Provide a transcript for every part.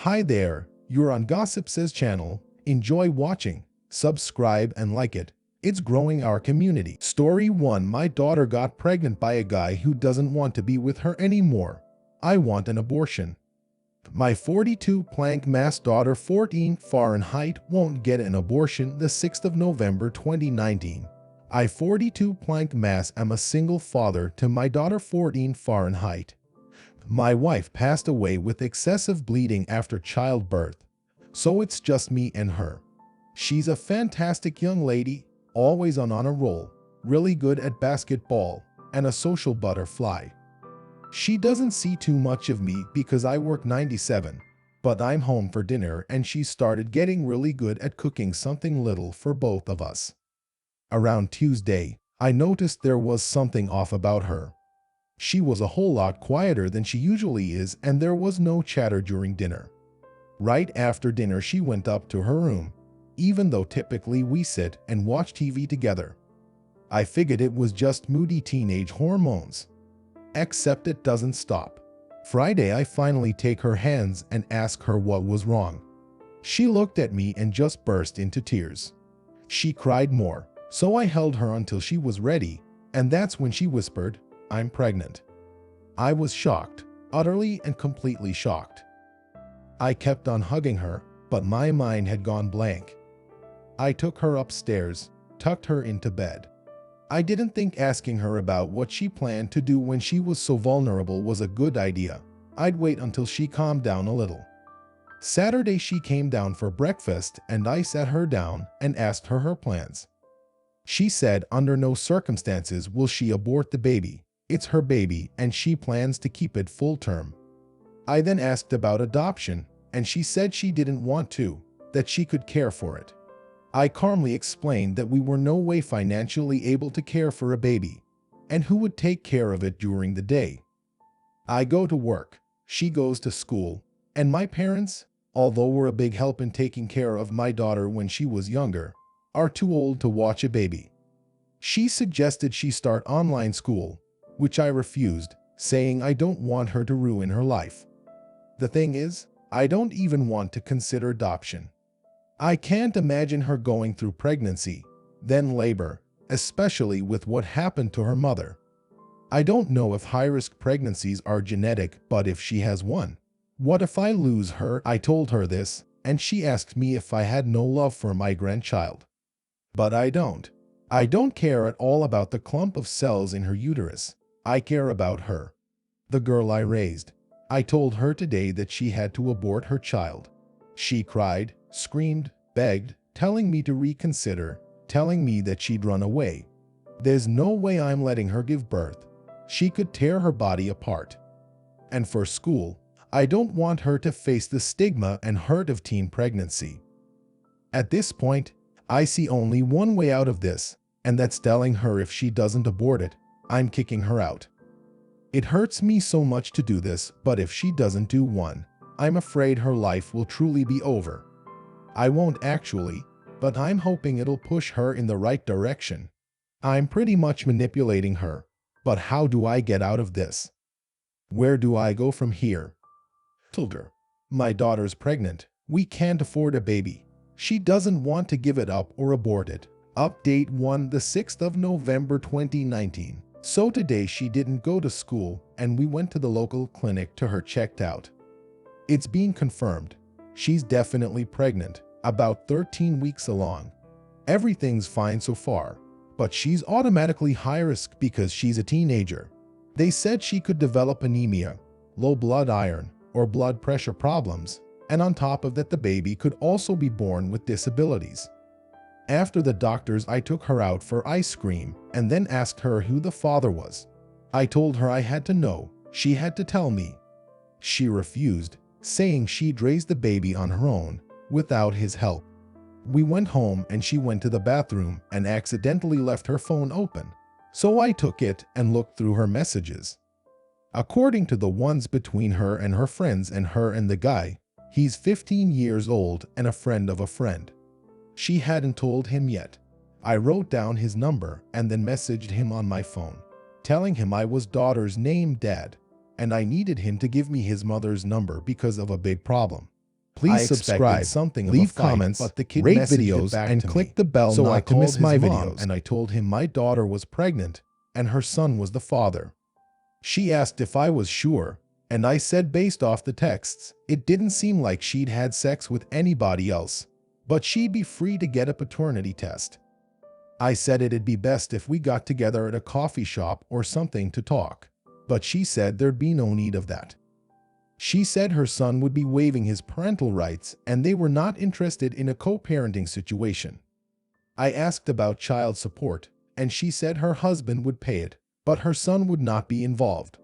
Hi there, you're on Gossip Says channel. Enjoy watching, subscribe and like it. It's growing our community. Story 1. My daughter got pregnant by a guy who doesn't want to be with her anymore. I want an abortion. My 42 plank mass daughter 14 Fahrenheit won't get an abortion the 6th of November 2019. I 42 plank mass am a single father to my daughter 14 Fahrenheit. My wife passed away with excessive bleeding after childbirth, so it's just me and her. She's a fantastic young lady, always on a roll, really good at basketball, and a social butterfly. She doesn't see too much of me because I work 97, but I'm home for dinner and she started getting really good at cooking something little for both of us. Around Tuesday, I noticed there was something off about her. She was a whole lot quieter than she usually is and there was no chatter during dinner. Right after dinner she went up to her room, even though typically we sit and watch TV together. I figured it was just moody teenage hormones. Except it doesn't stop. Friday I finally take her hands and ask her what was wrong. She looked at me and just burst into tears. She cried more, so I held her until she was ready, and that's when she whispered, "I'm pregnant." I was shocked, utterly and completely shocked. I kept on hugging her, but my mind had gone blank. I took her upstairs, tucked her into bed. I didn't think asking her about what she planned to do when she was so vulnerable was a good idea. I'd wait until she calmed down a little. Saturday she came down for breakfast and I sat her down and asked her plans. She said under no circumstances will she abort the baby. It's her baby and she plans to keep it full term. I then asked about adoption and she said she didn't want to, that she could care for it. I calmly explained that we were no way financially able to care for a baby, and who would take care of it during the day. I go to work, she goes to school, and my parents, although were a big help in taking care of my daughter when she was younger, are too old to watch a baby. She suggested she start online school, which I refused, saying I don't want her to ruin her life. The thing is, I don't even want to consider adoption. I can't imagine her going through pregnancy, then labor, especially with what happened to her mother. I don't know if high-risk pregnancies are genetic, but if she has one, what if I lose her? I told her this, and she asked me if I had no love for my grandchild. But I don't. I don't care at all about the clump of cells in her uterus. I care about her, the girl I raised. I told her today that she had to abort her child. She cried, screamed, begged, telling me to reconsider, telling me that she'd run away. There's no way I'm letting her give birth. She could tear her body apart. And for school, I don't want her to face the stigma and hurt of teen pregnancy. At this point, I see only one way out of this, and that's telling her if she doesn't abort it, I'm kicking her out. It hurts me so much to do this, but if she doesn't do one, I'm afraid her life will truly be over. I won't actually, but I'm hoping it'll push her in the right direction. I'm pretty much manipulating her, but how do I get out of this? Where do I go from here? Tilger. My daughter's pregnant. We can't afford a baby. She doesn't want to give it up or abort it. Update 1, the 6th of November 2019. So today she didn't go to school and we went to the local clinic to her checked out. It's been confirmed. She's definitely pregnant, about 13 weeks along. Everything's fine so far, but she's automatically high risk because she's a teenager. They said she could develop anemia, low blood iron, or blood pressure problems, and on top of that the baby could also be born with disabilities. After the doctors I took her out for ice cream and then asked her who the father was. I told her I had to know, she had to tell me. She refused, saying she'd raise the baby on her own, without his help. We went home and she went to the bathroom and accidentally left her phone open. So I took it and looked through her messages. According to the ones between her and her friends and her and the guy, he's 15 years old and a friend of a friend. She hadn't told him yet. I wrote down his number and then messaged him on my phone, telling him I was daughter's name Dad, and I needed him to give me his mother's number because of a big problem. Please subscribe, leave comments, but the kid rate videos, and click the bell so not to miss my videos. And I told him my daughter was pregnant and her son was the father. She asked if I was sure, and I said based off the texts, it didn't seem like she'd had sex with anybody else, but she'd be free to get a paternity test. I said it'd be best if we got together at a coffee shop or something to talk, but she said there'd be no need of that. She said her son would be waiving his parental rights and they were not interested in a co-parenting situation. I asked about child support, and she said her husband would pay it, but her son would not be involved.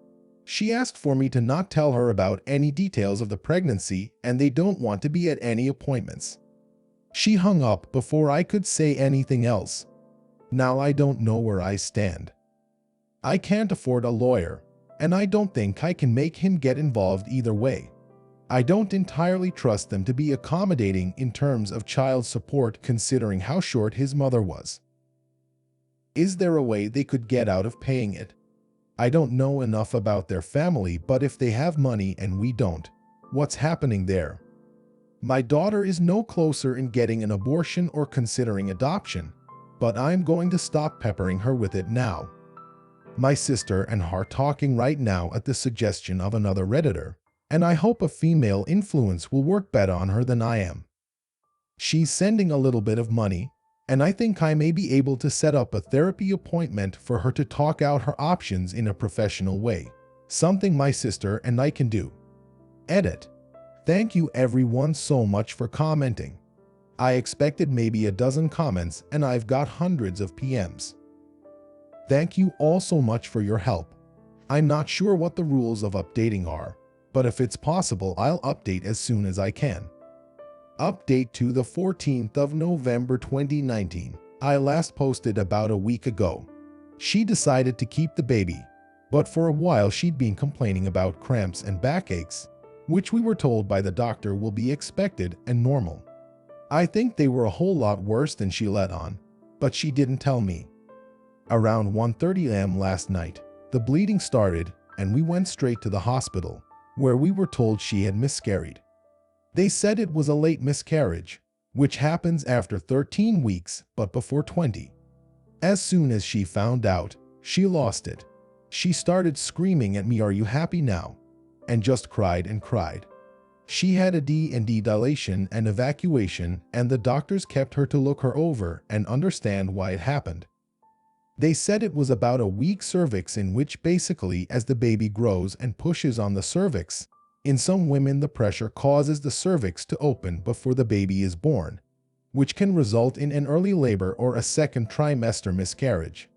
She asked for me to not tell her about any details of the pregnancy and they don't want to be at any appointments. She hung up before I could say anything else. Now I don't know where I stand. I can't afford a lawyer, and I don't think I can make him get involved either way. I don't entirely trust them to be accommodating in terms of child support considering how short his mother was. Is there a way they could get out of paying it? I don't know enough about their family, but if they have money and we don't, what's happening there? My daughter is no closer in getting an abortion or considering adoption, but I'm going to stop peppering her with it now. My sister and her are talking right now at the suggestion of another Redditor, and I hope a female influence will work better on her than I am. She's sending a little bit of money, and I think I may be able to set up a therapy appointment for her to talk out her options in a professional way, something my sister and I can do. Edit. Thank you everyone so much for commenting. I expected maybe a dozen comments and I've got hundreds of PMs. Thank you all so much for your help. I'm not sure what the rules of updating are, but if it's possible I'll update as soon as I can. Update to the 14th of November 2019. I last posted about a week ago. She decided to keep the baby, but for a while she'd been complaining about cramps and backaches, which we were told by the doctor will be expected and normal. I think they were a whole lot worse than she let on, but she didn't tell me. Around 1:30 a.m. last night, the bleeding started and we went straight to the hospital, where we were told she had miscarried. They said it was a late miscarriage, which happens after 13 weeks but before 20. As soon as she found out, she lost it. She started screaming at me, "Are you happy now?" and just cried and cried. She had a D&D dilation and evacuation, and the doctors kept her to look her over and understand why it happened. They said it was about a weak cervix, in which basically as the baby grows and pushes on the cervix, in some women the pressure causes the cervix to open before the baby is born, which can result in an early labor or a second trimester miscarriage.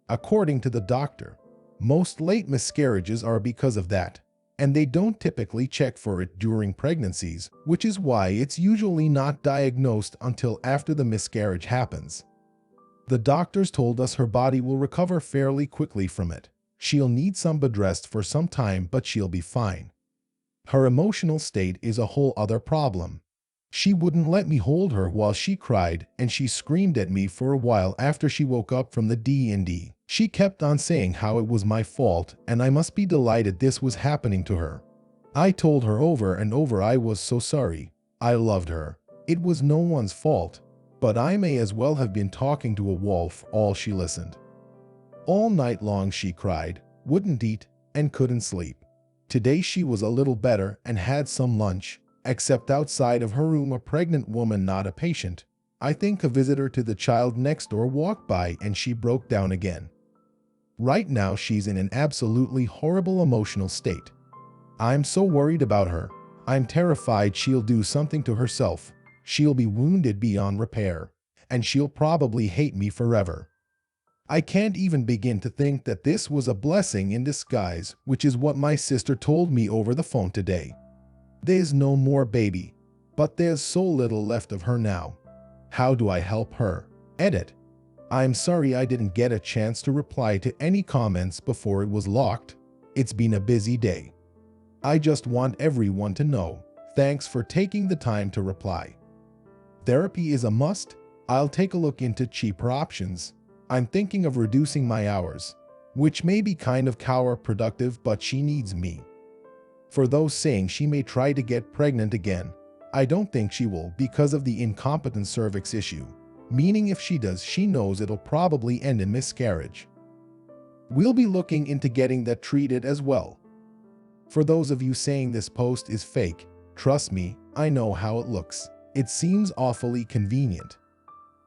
According to the doctor, most late miscarriages are because of that, and they don't typically check for it during pregnancies, which is why it's usually not diagnosed until after the miscarriage happens. The doctors told us her body will recover fairly quickly from it. She'll need some bed rest for some time, but she'll be fine. Her emotional state is a whole other problem. She wouldn't let me hold her while she cried, and she screamed at me for a while after she woke up from the D&D. She kept on saying how it was my fault and I must be delighted this was happening to her. I told her over and over I was so sorry. I loved her. It was no one's fault, but I may as well have been talking to a wall for all she listened. All night long she cried, wouldn't eat, and couldn't sleep. Today she was a little better and had some lunch, except outside of her room a pregnant woman, not a patient, I think a visitor to the child next door, walked by and she broke down again. Right now she's in an absolutely horrible emotional state. I'm so worried about her. I'm terrified she'll do something to herself. She'll be wounded beyond repair, and she'll probably hate me forever. I can't even begin to think that this was a blessing in disguise, which is what my sister told me over the phone today. There's no more baby, but there's so little left of her now. How do I help her? Edit. I'm sorry I didn't get a chance to reply to any comments before it was locked. It's been a busy day. I just want everyone to know, thanks for taking the time to reply. Therapy is a must. I'll take a look into cheaper options. I'm thinking of reducing my hours, which may be kind of counterproductive, but she needs me. For those saying she may try to get pregnant again, I don't think she will because of the incompetent cervix issue, meaning if she does, she knows it'll probably end in miscarriage. We'll be looking into getting that treated as well. For those of you saying this post is fake, trust me, I know how it looks. It seems awfully convenient.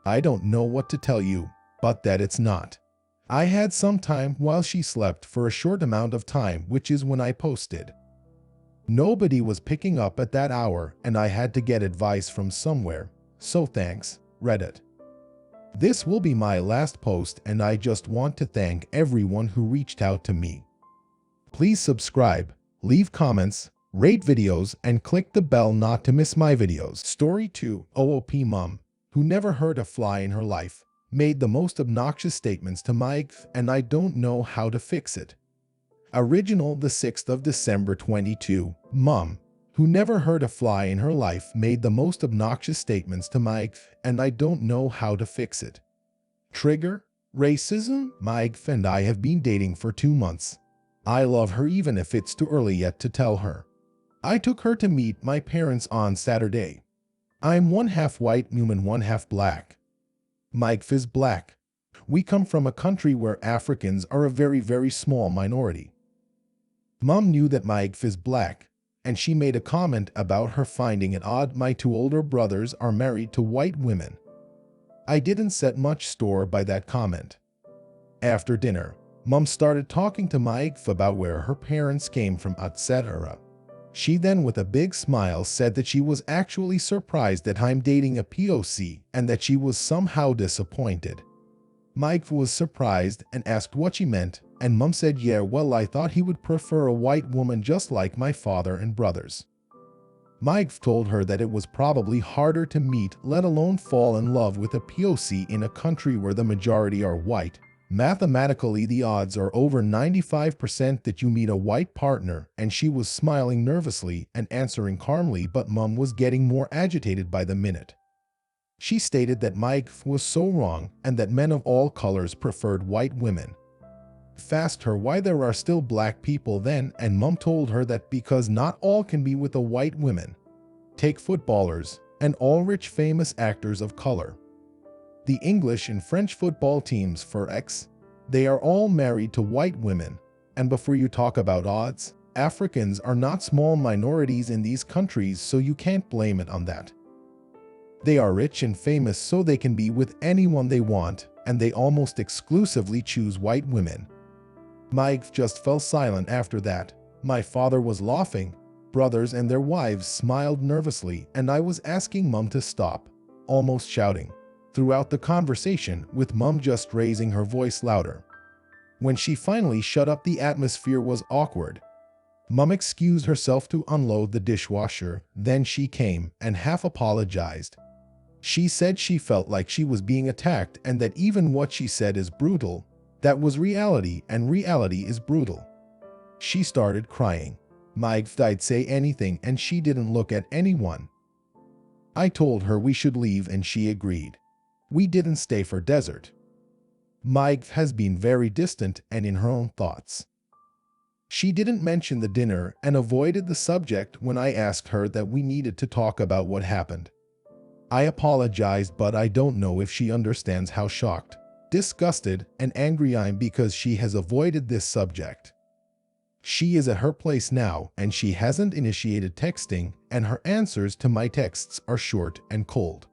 I don't know what to tell you, but that it's not. I had some time while she slept for a short amount of time, which is when I posted. Nobody was picking up at that hour and I had to get advice from somewhere, so thanks, Reddit. This will be my last post and I just want to thank everyone who reached out to me. Please subscribe, leave comments, rate videos, and click the bell not to miss my videos. Story 2. OOP Mom, who never heard a fly in her life, made the most obnoxious statements to Mike and I don't know how to fix it. Original the 6th of December 22. Mom, who never heard a fly in her life, made the most obnoxious statements to Mike and I don't know how to fix it. Trigger: racism. Mike and I have been dating for 2 months. I love her even if it's too early yet to tell her. I took her to meet my parents on Saturday. I'm one half white and one half black. Mike is black. We come from a country where Africans are a very small minority. Mom knew that Mike is black, and she made a comment about her finding it odd my 2 older brothers are married to white women. I didn't set much store by that comment. After dinner, Mom started talking to Mike about where her parents came from, etc. She then, with a big smile, said that she was actually surprised that I'm dating a POC and that she was somehow disappointed. Mike was surprised and asked what she meant, and Mom said, yeah, well, I thought he would prefer a white woman just like my father and brothers. Mike told her that it was probably harder to meet, let alone fall in love with a POC in a country where the majority are white. Mathematically, the odds are over 95% that you meet a white partner, and she was smiling nervously and answering calmly, but Mom was getting more agitated by the minute. She stated that Mike was so wrong and that men of all colors preferred white women. Asked her why there are still black people then, and Mom told her that because not all can be with a white woman. Take footballers and all rich famous actors of color. The English and French football teams, for X, they are all married to white women. And before you talk about odds, Africans are not small minorities in these countries, so you can't blame it on that. They are rich and famous, so they can be with anyone they want, and they almost exclusively choose white women. Mike just fell silent after that. My father was laughing. Brothers and their wives smiled nervously, and I was asking Mom to stop, almost shouting throughout the conversation, with Mom just raising her voice louder. When she finally shut up, the atmosphere was awkward. Mom excused herself to unload the dishwasher, then she came and half apologized. She said she felt like she was being attacked and that even what she said is brutal. That was reality, and reality is brutal. She started crying. Mike didn't say anything and she didn't look at anyone. I told her we should leave and she agreed. We didn't stay for dessert. Mike has been very distant and in her own thoughts. She didn't mention the dinner and avoided the subject when I asked her that we needed to talk about what happened. I apologized, but I don't know if she understands how shocked, disgusted, and angry I am because she has avoided this subject. She is at her place now and she hasn't initiated texting, and her answers to my texts are short and cold.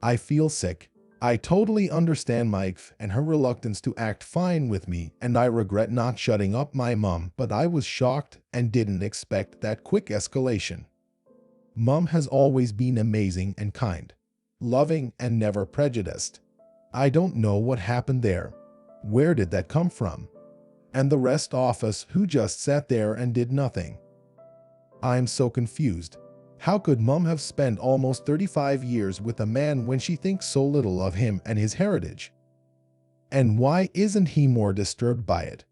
I feel sick. I totally understand Mike and her reluctance to act fine with me, and I regret not shutting up my mom, but I was shocked and didn't expect that quick escalation. Mom has always been amazing and kind, loving, and never prejudiced. I don't know what happened there. Where did that come from? And the rest of us who just sat there and did nothing. I'm so confused. How could Mom have spent almost 35 years with a man when she thinks so little of him and his heritage? And why isn't he more disturbed by it?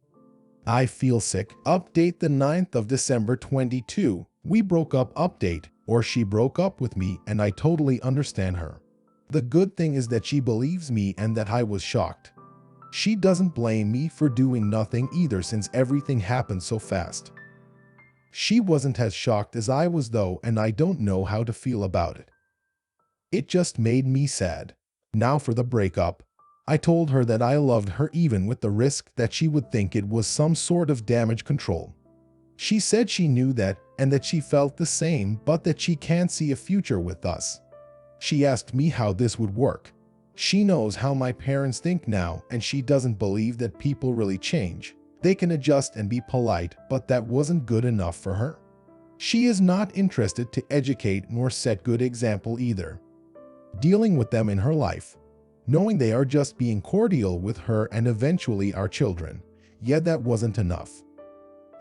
I feel sick. Update the 9th of December 22. We broke up update, or she broke up with me, and I totally understand her. The good thing is that she believes me and that I was shocked. She doesn't blame me for doing nothing either since everything happened so fast. She wasn't as shocked as I was though, and I don't know how to feel about it. It just made me sad. Now for the breakup. I told her that I loved her even with the risk that she would think it was some sort of damage control. She said she knew that and that she felt the same, but that she can't see a future with us. She asked me how this would work. She knows how my parents think now, and she doesn't believe that people really change. They can adjust and be polite, but that wasn't good enough for her. She is not interested to educate nor set good example either. Dealing with them in her life, knowing they are just being cordial with her and eventually our children, yet that wasn't enough.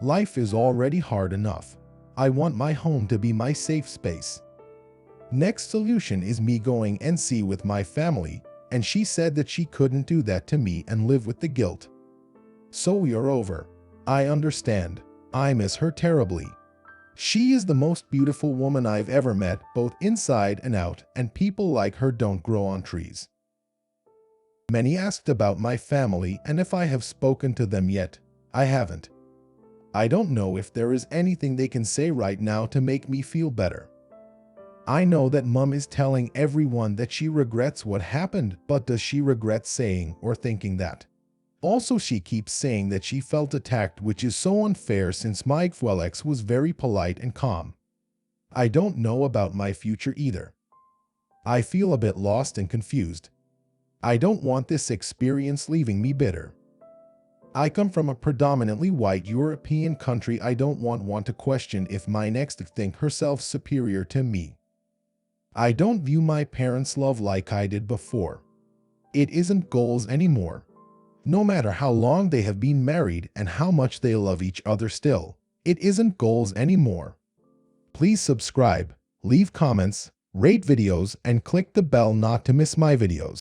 Life is already hard enough. I want my home to be my safe space. Next solution is me going and see with my family, and she said that she couldn't do that to me and live with the guilt. So we are over. I understand. I miss her terribly. She is the most beautiful woman I've ever met, both inside and out, and people like her don't grow on trees. Many asked about my family and if I have spoken to them yet. I haven't. I don't know if there is anything they can say right now to make me feel better. I know that Mom is telling everyone that she regrets what happened, but does she regret saying or thinking that? Also, she keeps saying that she felt attacked, which is so unfair since my ex was very polite and calm. I don't know about my future either. I feel a bit lost and confused. I don't want this experience leaving me bitter. I come from a predominantly white European country. I don't want to question if my next think herself superior to me. I don't view my parents' love like I did before. It isn't goals anymore. No matter how long they have been married and how much they love each other still, it isn't goals anymore. Please subscribe, leave comments, rate videos, and click the bell not to miss my videos.